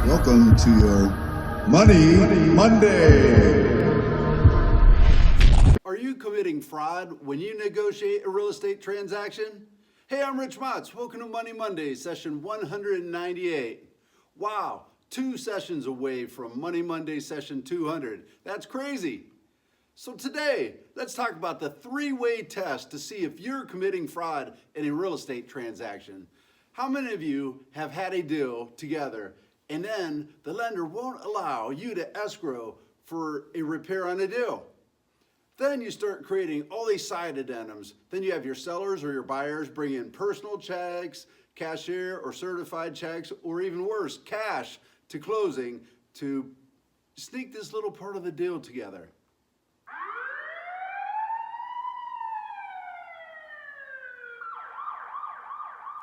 Welcome to your Money Monday. Are you committing fraud when you negotiate a real estate transaction? Hey, I'm Rich Motts. Welcome to Money Monday, session 198. Wow, 2 sessions away from Money Monday session 200. That's crazy. So today, let's talk about the 3-way test to see if you're committing fraud in a real estate transaction. How many of you have had a deal together and then the lender won't allow you to escrow for a repair on a deal? Then you start creating all these side addendums. Then you have your sellers or your buyers bring in personal checks, cashier or certified checks, or even worse, cash to closing to sneak this little part of the deal together.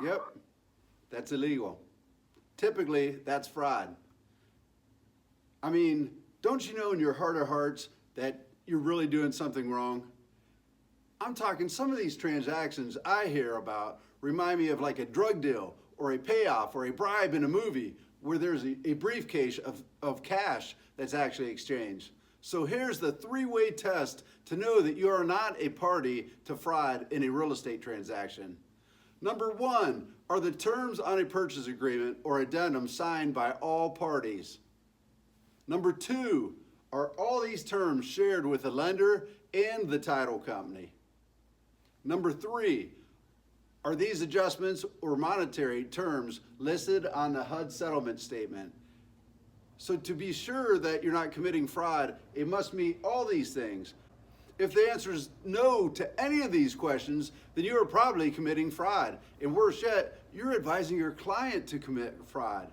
Yep, that's illegal. Typically, that's fraud. I mean, don't you know in your heart of hearts that you're really doing something wrong? I'm talking some of these transactions I hear about remind me of like a drug deal or a payoff or a bribe in a movie where there's a briefcase of cash that's actually exchanged. So here's the 3-way test to know that you are not a party to fraud in a real estate transaction. Number 1, are the terms on a purchase agreement or addendum signed by all parties? Number 2, are all these terms shared with the lender and the title company? Number 3, are these adjustments or monetary terms listed on the HUD settlement statement? So to be sure that you're not committing fraud, it must meet all these things. If the answer is no to any of these questions, then you are probably committing fraud. And worse yet, you're advising your client to commit fraud.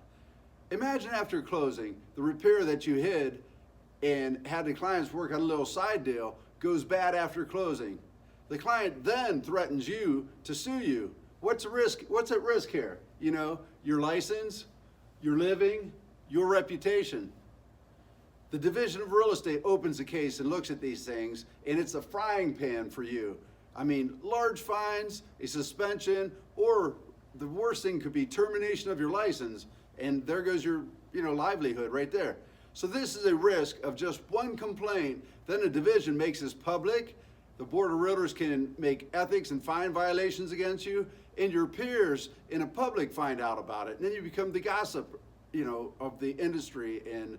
Imagine after closing, the repair that you hid and had the clients work on a little side deal goes bad after closing. The client then threatens you to sue you. What's at risk here? You know, your license, your living, your reputation. The Division of Real Estate opens the case and looks at these things, and it's a frying pan for you. I mean, large fines, a suspension, or the worst thing could be termination of your license, and there goes your livelihood right there. So this is a risk of just one complaint, then the division makes this public, the Board of Realtors can make ethics and fine violations against you, and your peers in a public find out about it, and then you become the gossip of the industry and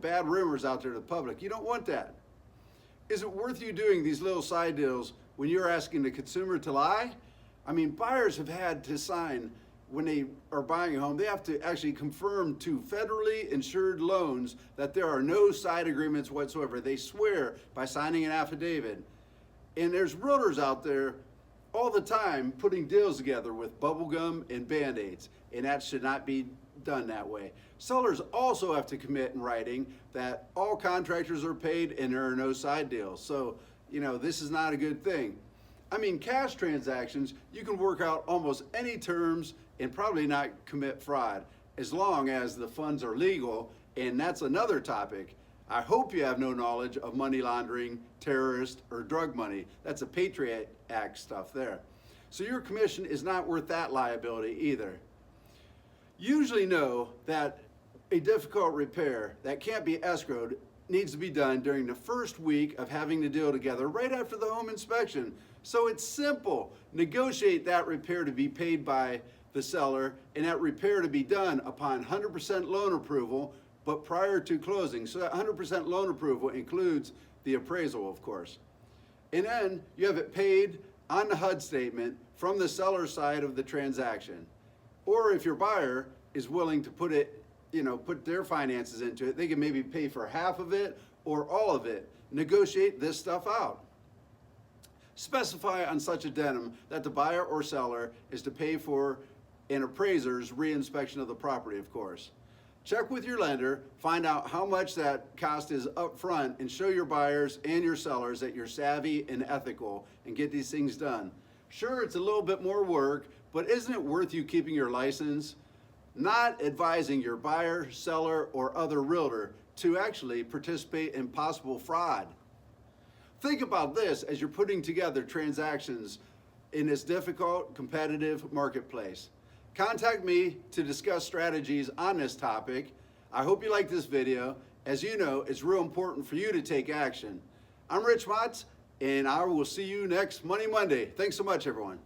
bad rumors out there to the public. You don't want that. Is it worth you doing these little side deals when you're asking the consumer to lie? I mean, buyers have had to sign, when they are buying a home, they have to actually confirm to federally insured loans that there are no side agreements whatsoever. They swear by signing an affidavit. And there's realtors out there all the time putting deals together with bubble gum and Band-Aids, and that should not be done that way. Sellers also have to commit in writing that all contractors are paid and there are no side deals. So, this is not a good thing. I mean, cash transactions, you can work out almost any terms and probably not commit fraud as long as the funds are legal, and that's another topic. I hope you have no knowledge of money laundering, terrorist, or drug money. That's a Patriot Act stuff there. So your commission is not worth that liability either. Usually know that a difficult repair that can't be escrowed needs to be done during the first week of having the deal together, right after the home inspection. So it's simple. Negotiate that repair to be paid by the seller and that repair to be done upon 100% loan approval, but prior to closing. So that 100% loan approval includes the appraisal, of course. And then you have it paid on the HUD statement from the seller side of the transaction. Or if your buyer is willing to put their finances into it, they can maybe pay for half of it or all of it. Negotiate this stuff out. Specify on such addendum that the buyer or seller is to pay for an appraiser's reinspection of the property, of course. Check with your lender, find out how much that cost is up front, and show your buyers and your sellers that you're savvy and ethical and get these things done. Sure, it's a little bit more work, but isn't it worth you keeping your license? Not advising your buyer, seller, or other realtor to actually participate in possible fraud. Think about this as you're putting together transactions in this difficult, competitive marketplace. Contact me to discuss strategies on this topic. I hope you like this video. As you know, it's real important for you to take action. I'm Rich Motts, and I will see you next Money Monday. Thanks so much, everyone.